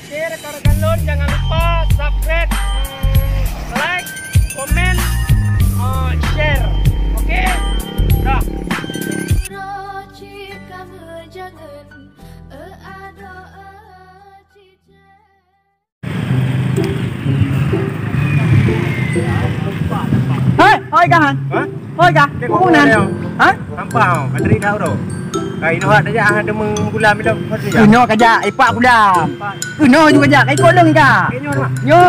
share, kargalon, jangan lupa subscribe, like, komen, share. Oke? Dah. Thôi cả hả? Thôi cả. Cũng nè. Hả? Nampak kadri kau tu. Kai no ada ada menggulam bilang pasal ya. Ino kaja, ipak gulam. Ino juga kaja, kai kolong ka. Yo.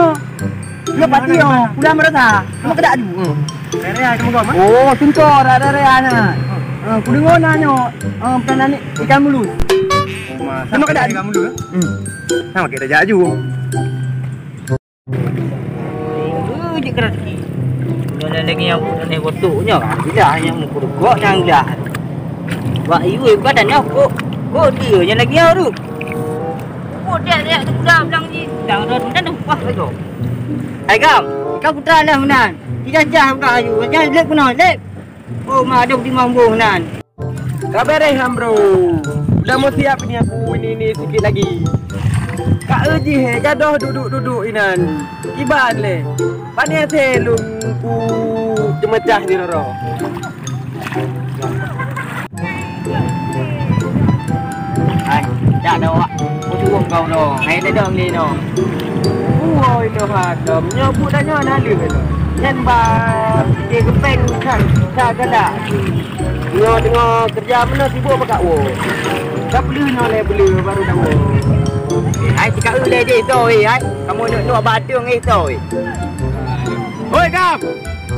Yo pati yo, gulam merata. Kamu kada adu. Area kamu kau mah? Oh, tuntor ada area. Kudungo na nyo, penan ikan mulus. Kamu kada adu kamu dulu. Sama kita jaju. Di keras ni. Ada lagi yang bukan ni kotornya kan. Tidak hanya mukul yang dah. Wah, ibu badannya kok dia yang lagi yang tu. Oh, dia tu dah bilang ni. Dah dah wah tu. Hai kam, kau putra lah menan. Tidak jah buka ayu. Jangan lek pun lek. Oh, mak ada di mambu menan. Kabar bro. Udah mau siap ni aku ini sikit lagi. Kak Eji gadoh duduk inan. Iban le. Pani selung ku jemecah di roro. Hai, dah dah awak. Aku suruh kau dah. Hai dah dong ni no. Oi lo hadam nyobu dah nyona lu lo. Nyen ba dia kepeng kan sagala. Dengar kerja mana sibuk apa kak wo. Dah beli noleh beli baru dah wo. Hai cakap ulai je toi hai. Kamu nak batung ni toi. Oi kam.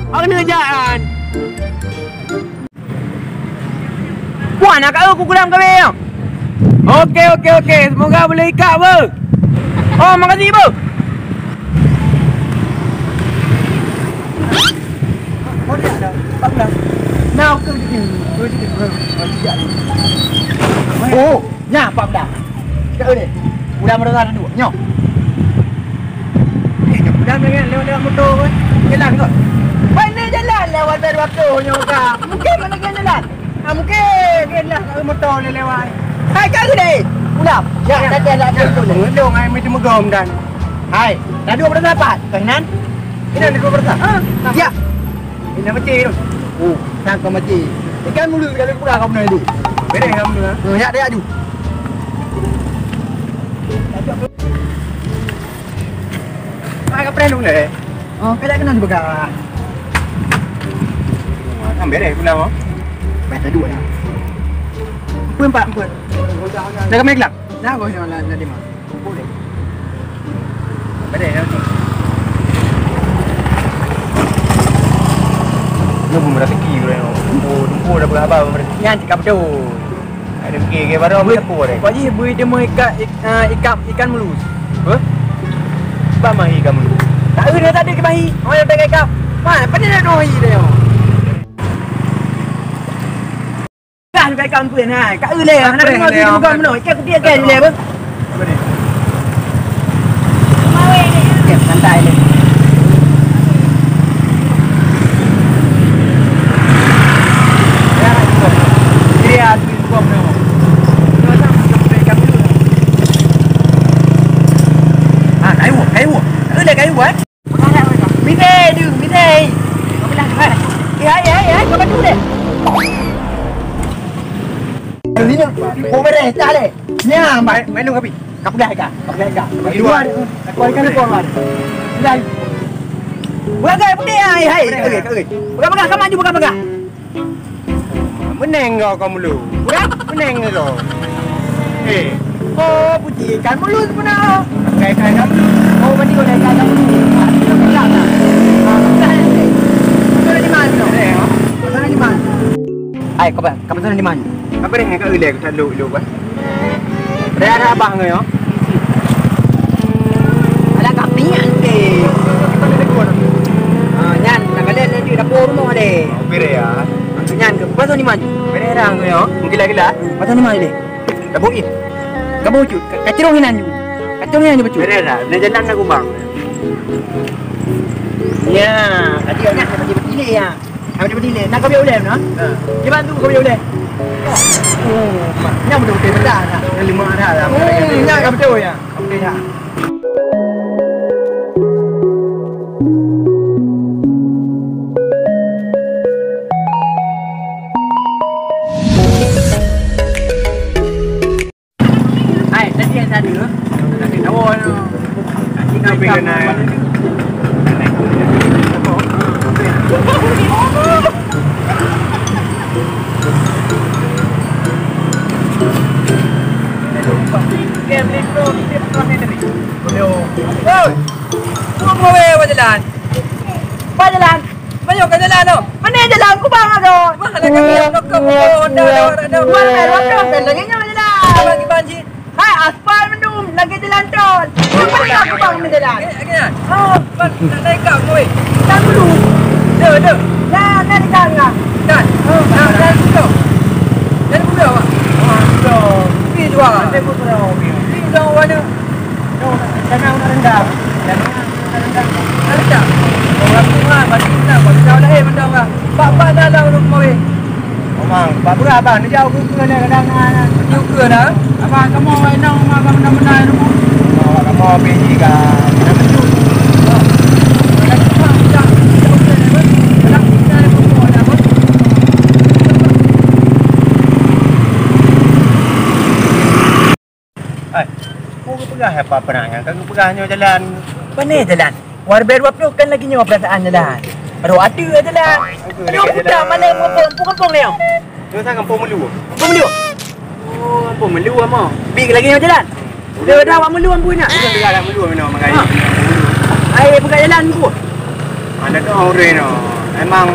Aku kena jalan. Puan nak aku kulam kami. Okey. Semoga boleh ikat apa. Oh, makasih ibu. Oh, dia ada. 14. Now ke sini. Oh, nya 14. Cakap ni. Udah merasa dulu. Nyok. Udah lewat motor kan. Jalan kot. Mana jalan lewat dari waktu nyoka. Mungkin mana jalan. Mungkin lah motor ni lewat. Hai kat sini. Ulam. Ya, dah dulu. Dong ai mesti megom dan. Hai, dah 2 dapat. Kanan. Ini ada 2%. Ya. Ini macam tu. Oh, tangkap mati. Ikan mulut kalau kurang kau benar itu. Beres kamu dulu. Ya, dia aju. Agak pernah dulu deh. Oh, kada kena juga. Ambil deh pulang oh. Beta 2 dah. Pun 4 pun. Dah kami kelak. Dah kau nak di mana? Boleh. Beres dah. Lu pun berasa kiri tu. Tumpu dah berapa berarti. Yang cakap betul. Ada kiri baru berapa deh. Kau je bui dia mau ikan mulus. Ba mahi kamu. Tak ada tadi ke mahi. Oh, yang pakai ikan. Mana pandai dah mahi dia. Kan pakai ikan pun hai. Kat le. Nak tengok dia bukan mana. Ikan dia kan le apa? Apa ni? Mau ni. Ya, santai le. Dia tu bukan mana. Kayu buat. Mite tu, mite. Kau bilang apa? Ya, kau bantu deh. Ini kau beres dah le. Nya, Main lu kapi. kau dah ka. Bagi dua. Aku ikan kau kan. Dah. Bukan putih hai. Okey. Bukan kau maju bukan. Meneng kau mulu. Bukan? Meneng kau. Oh, putih ikan mulus pun dah. Kayak kamu. Oh, mandi kau dah ikan mulus. Aku bilang dah. Kau di mana? Kau di mana? Hai, kau di mana? Apa ni kau ilek kau lu kan? Ada abang kau yo. Ada kami nanti. Kita ni dua. Nyan, nak kalian nanti dapur rumah deh. Beres ya. Nyan, pasal di mana? Beres dah kau yo. Gila-gila. Pasal di mana deh? Dapur ni. Kamu cuci, kacirongin nanti. Kacirongin nanti betul. Beres dah. Nak jalan aku bang. Ya, kacirongnya macam begini ya. Macam begini. Nak kau boleh nak? Dia bantu kau boleh. Oh, nya betul-betul dah. 5 dah. Nya kau betul ya. dia. Hai, tadi yang tadi tu. Nanti tahu no. Nanti kau pergi naik. jalan. Apa jalan? Banyak ke jalan tu? Mana jalan ku bang tu? Mana kami yang nak ke Honda dah. Mana roda kan lagi nyawa jalan. Bagi banji. Hai aspal mendung lagi jalan tol. Mana aku bang ni jalan? Gini. Oh, nak naik kau tu. Tak dulu. Dah. Nah, naik kan ngah. Kan. Dah tu. Dan budak awak. Pergi jual. Saya pun pernah pergi. Pergi jual mana? Tanah rendah. Rendah. Orang tua bagi kita, bagi jauh dah benda orang. Pak dah dah untuk mau. Omang, pak pura abang dia jauh ke kadang-kadang. Jauh ke dah. Abang kamu enang abang benda-benda itu. Oh, kamu pergi ke mana betul? Pegah apa penanya? Kau pegahnya jalan. Mana jalan? Warber wap kan lagi nyawa perasaan jalan. Aduh ada jalan. Aduh budak mana kampung ni? Dia sang kampung Melu. Kampung Melu. Oh, kampung Melu ama. Big lagi nyawa jalan. Dah awak Melu ambu nak. Dia dekat Melu mana makai. Ai bukan jalan ku. Ada tu orang no. Memang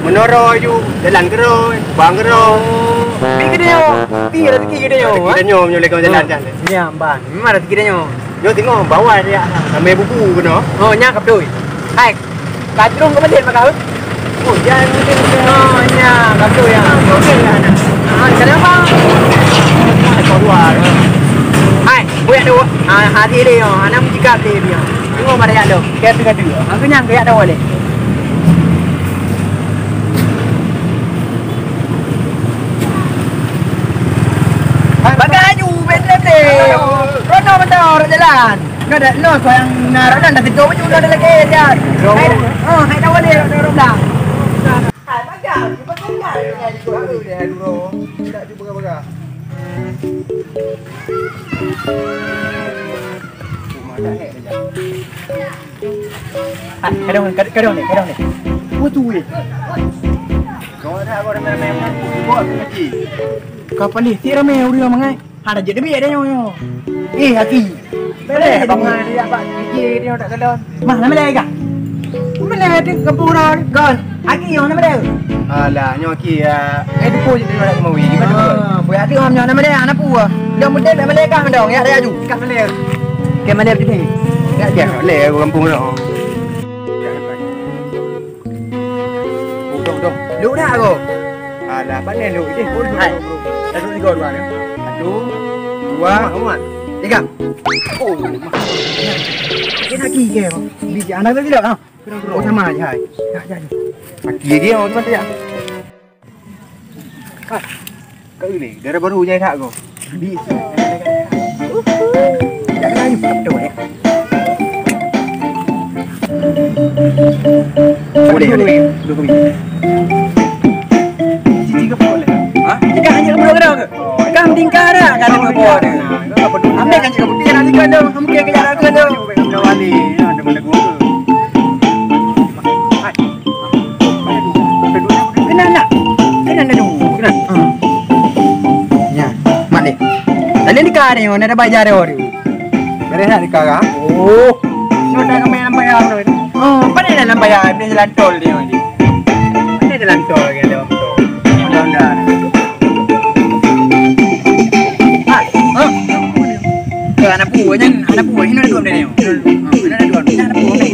menoro ju jalan kero, bang kero. Big dia. Big rezeki dia yo. Kita nyom nyolek jalan kan. Ya, bang. Memang rezeki dia yo. Yo tengok bawah dia. Ambil buku ke no. Oh, nya kap doi. Hai. Kadrung ke masjid makau? Oh, jangan mungkin. Oh, nya kap doi ya. Okey lah nak. Kenapa? Kau dua. Hai, buat tu. Hati dia yo. Anak jika dia. Tengok mana ya lo. Kita tengah dua. Aku nyang ke ya dah boleh. Bagaju betul-betul. Rono betul jalan. Kau dah lo kau yang naruh dan dah tidur juga dah lagi jalan. Oh, hai dah boleh dah dah. Hai bagaju, bagaju Dia dulu. Tidak cuba bagah. Kadang ni. Betul ni. Kau dah memang buat lagi. Kapan ni? Tiada meh uri mangai. Ada jadi biar dia nyo. Aki. Boleh bangai dia pak. Biji dia tak kelon. Mah nama dia ka? Mana ada kampura kan? Aki yo nama dia. Alah nyoki depo je dia nak kemawi. Gimana tu? Boleh ada orang nama dia anak puah. Dia muda nama dia kan dong. Ya dia aju. Kat mana? Ke mana dia ni? Ya dia boleh kampung tu. Dong. Lu dah aku. Alah panen lu. Hai. Satu tiga dua ni. Satu, dua, empat, Tiga. Oh, Kita lagi ke? Biji anak tu tidak ah. oh sama aja. Hai. Dah jadi. Pagi dia orang tu ya. Kau ni darah baru je tak kau. Di. Jangan lagi betul ya. Boleh. Dua kali. Tiga boleh. Ha? Jika hanya kamu doang ke? Kamu tingkar dah kan kamu buat. Ambil kan jika putih nanti kan dah. Kamu kira kerja aku dah. Kamu wali ada mana gua. Hai. Kena nak. Kena dah dulu. Kena. Ya, mak ni. Tadi ni kar ni, ada bajar dia orang. Beres nak dikara. Oh. Nyo dah kami dalam bayar tu. Oh, apa ni dalam bayar? Ni jalan tol dia ni. Mana jalan tol ke dia tu. Undang-undang. Ke anak buahnya, anak buah ini ada dua dia ni. Ada dua. Ini anak buah ni.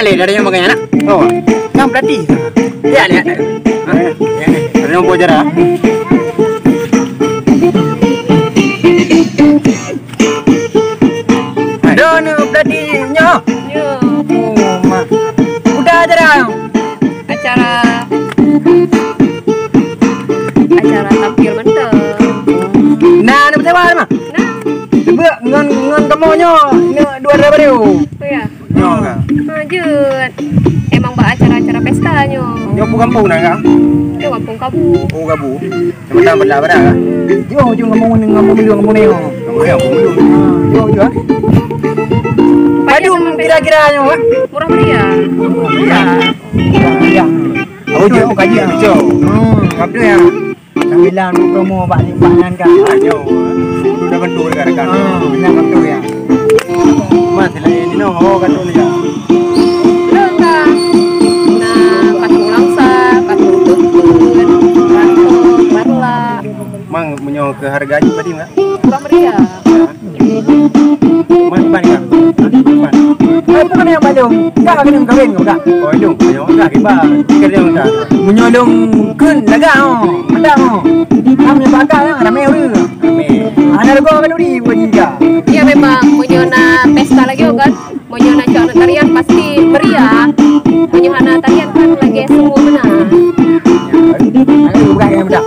le dari yang makanya nak. Oh, Yang berarti. Ya lihat. ada yang bocor ah. Dono berarti nyo. Yo, Oh, mak. Udah aja dah. acara tampil menteng. Nah, nak bersama mah. Nah, Sebab ngon kamu nyo. Ini dua ada baru. tu ya. Nyo kan. Lanjut. Emang buat acara-acara pestanya. Nyo kampung nak kan? Yo kampung kabu. Oh gabu. Sebentar berlah berah kan? Jo ngomong ni. Kamu yang belum. Jo. Padu kira-kira nyo. Murah meriah. Ya. Oh, je kaji betul. Kapdu ya. Sambilan promo balik-balikan kan. Nyo. Sudah bentuk rekan-rekan. Benar kapdu ya. Mas lain ni oh kan tu ni. Lengkap. Nah, patung langsa, patung tukun, patung marla. Mang menyo ke harga je tadi enggak? Murah meriah. Mas ban kan? Ban. Bukan yang balung. Kak kena kawin kau dah. Oh, itu menyo enggak kiba. Kerja enggak. Menyolong kun laga Ada Kami bakal yang ramai orang. Amin. Ada gua kan di buat juga. Ya memang menyona pesta lagi kan. Menyona acara tarian pasti meriah. Menyona tarian kan lagi semua benar. Ada bukan yang bedak.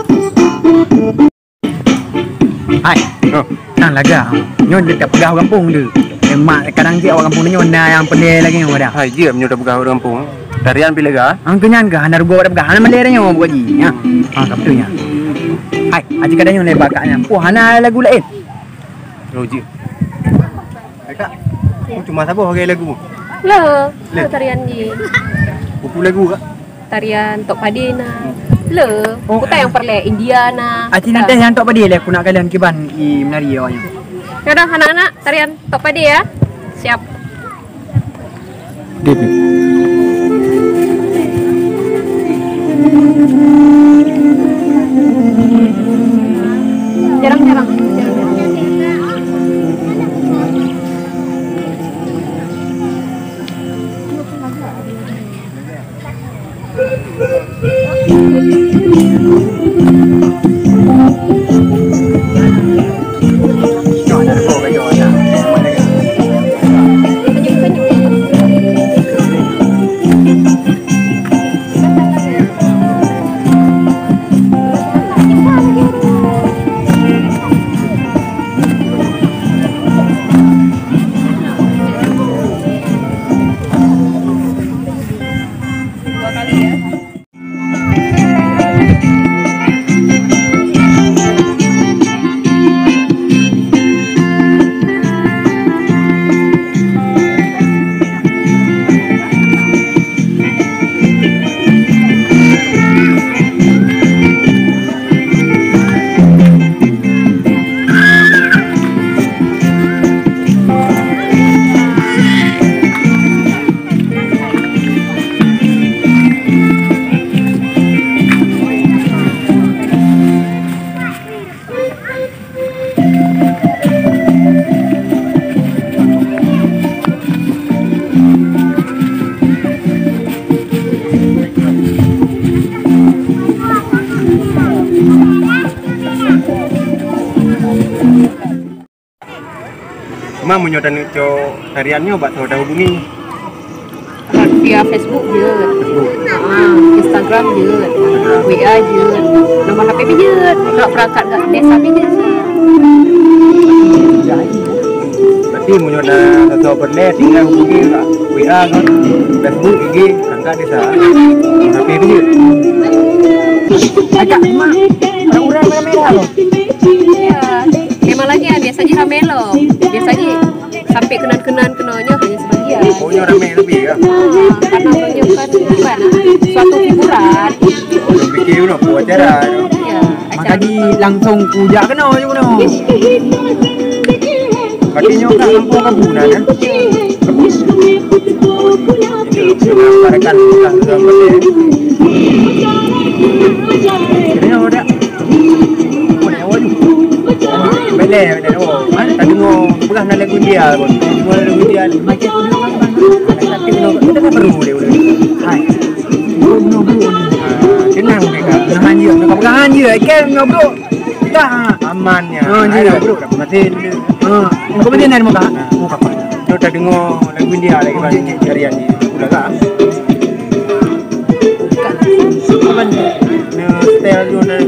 Hai. Oh, Nang laga. Nyon dekat pegah kampung tu. Emak kadang dia orang kampung ni nyon yang pandai lagi yang ada. hai je menyo dah buka orang kampung. Tarian pilih ga? Angkenyan ke handar gua ada pegah. Hana malai nya buat ji. Ya. Kaptunya. Hai, aji kadang nyon le bakaknya. Oh, hana lagu lain. Oh, je. Kak. Cuma siapa pakai lagu? Lo tarian ni. Buku lagu kak? Tarian Tok Padina. Le, Oh, kita yang perle Indiana. Aji nanti yang tok padi le aku nak kalian kiban i menari awaknya. Kadang anak-anak tarian Tok Padi ya. Siap. Dip. Jarang-jarang. Nyo ada kau ke nyo ada. Dua kali ya. Cuma menyo dan tariannya buat tahu dah hubungi. Via Facebook je. Instagram je. WA je. Nombor HP je. Nak perangkat kat desa je. Berarti menyo dah tahu berle tinggal hubungi kat WA kan. Facebook IG angkat desa. HP je. Agak mak. Orang-orang merah-merah loh. Ya. Memang lagi ya, biasanya rame loh. Biasanya sampai kenan-kenan kenanya hanya sebagian. Oh, nyo ramai lebih ya. Karena menunjukkan gimana suatu hiburan. Orang fikir nak buat acara. Ya, Maka di langsung pujak kena je kena. Berarti nyo kat kampung Kabunan ya. Ini rekan bukan dalam berle. Ini ada. Bele, oh, tadi mau pegang nak lagu dia, pun. Mau lagu dia, macam tu dulu kan. Tapi no, kita kan baru. dia nak pegangan je. Kan ngobrol. Tak. Amannya. Dia bro, dah pengatin. Kau betul nak muka? Muka apa? Dia dah dengar lagu India lagi bang harian ni. Udah tak? Apa ni? Style you nak.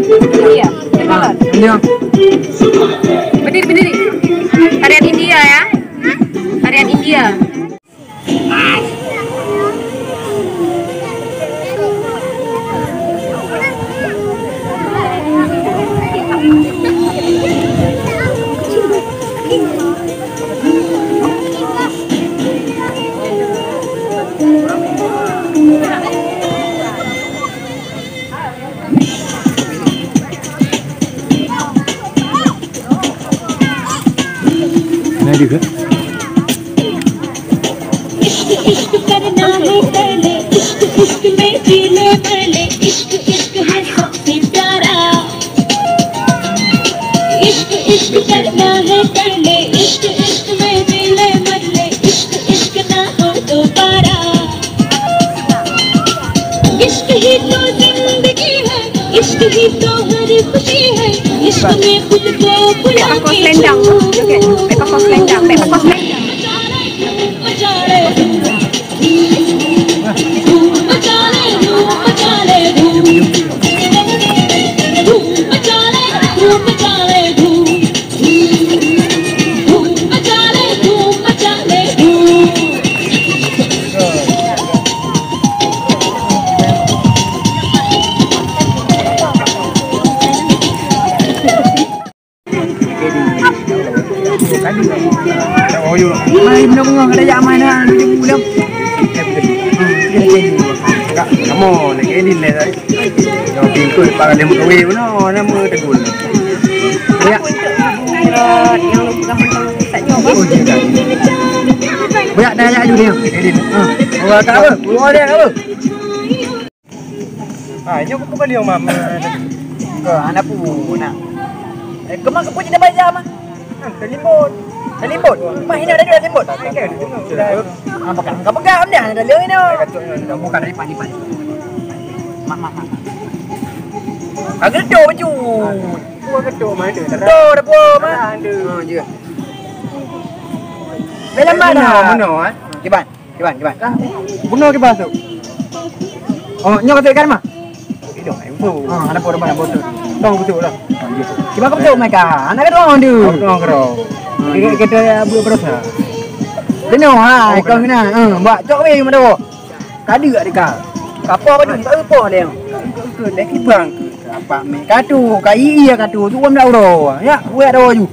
Iya, kenalan. Dia. Berdiri. Tarian India ya. Tarian India. Nah juga. इश्क करना है पहले इश्क में जीने वाले इश्क है सबसे प्यारा इश्क करना है पहले इश्क में जीने वाले इश्क ना हो दोबारा इश्क ही तो जिंदगी है इश्क ही तो हर खुशी है इश्क में खुद को बुला Kos के lendang. Okey. Kos lendang. Kos lendang. Oh you. Main benda bunga kada jak main dah 7 bulan. Kamu lagi edit le tadi. Yo pintu para lemu kawe no nama tegul. Banyak. Yang lu pegang tak nyoba. Oh tidak. Banyak dah jak dia. Edit. Orang tak apa? Keluar dia apa? Ah, nyo ko bali yung mama. Ke anak pun nak. Kemang ke punya dah jam ah. Telepon. Telefon. Mai ni ada telefon. Pegang dia ada leu ni. Bukan dari pani-pani. Mak. Agak do baju. Gua kedo main dia. Do dah po mah. Ha je. Dalam mana? Buno ah. Kiban. Buno ke baso. Oh, nyo kata kan mah? Itu ai bu. Ha, ada po dah betul. Tong betul lah. Kiban betul mereka. Anak kan orang tu. Tong kero. Kita bu berosa. Kena ha, kau kena. Buat cok weh mana bo. Kadu kat dekat. Apa apa tu? Tak apa dia. Ke leki bang. Apa me katu, kai iya katu. Tu pun dah uro. Ya, buat dah ju.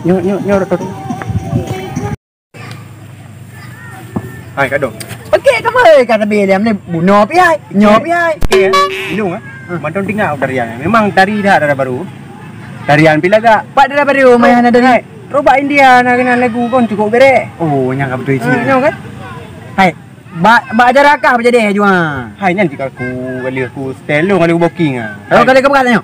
Nyo tu. Hai kadong. Okey ke apa kata beliau ni bunuh pi ai. Nyo pi ai. Okey. Indung ah. Manton tinggal tarian. Memang tari dah ada baru. Tarian pila gak? Pak dah baru main ada ni. Roba India nak kena lagu kon cukup bere. Oh, nyangka betul isi. Nyo kan? Hai. Ba ajar akak apa jadi ju ah. Hai nanti aku kali aku stelo kali aku booking ah. Kalau kali kau berkata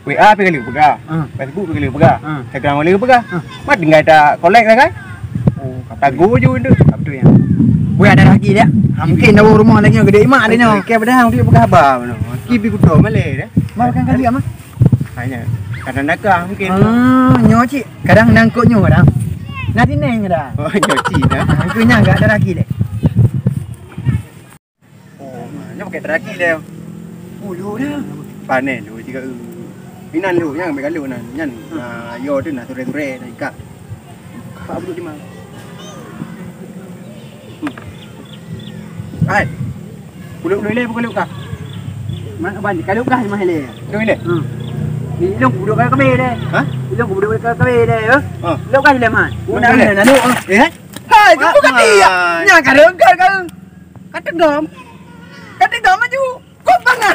WA pergi kali pegang. Facebook pergi kali pegang. Hmm. Instagram kali pegang. Mat tinggal tak collect dah kan? Oh, Tagu je itu. betul ya. Buat ada lagi dia. Mungkin dah rumah lagi gede mak dia ni. Okey pada hang dia pegang apa mana? Kipi kudo malay dah. Mak makan kali ama. Hanya kadang nakah mungkin. Nyo cik. Kadang nangkut nyo kadang. Nanti neng dah. Oh, nyoci dah. Aku nyang enggak ada lagi deh. Oh, nyo pakai teraki dah. Ulu dah. Panen lu jika pinan lu yang ambil lu nan. Nyan yo tu nak ture-ture dah ikat. Pak duduk di mana? Hai. Puluk le pukul kah? Mana ban kalau kah mah le. Lu le. Ni lu duduk kat kebe deh. Ha? Lu duduk kat kebe deh. Ha. Lu kah le man. Mana Una le? na lu. Eh? Hai, kau kat dia. Nya kareng kau. Kata gom. Kata gom maju. Kau bangan.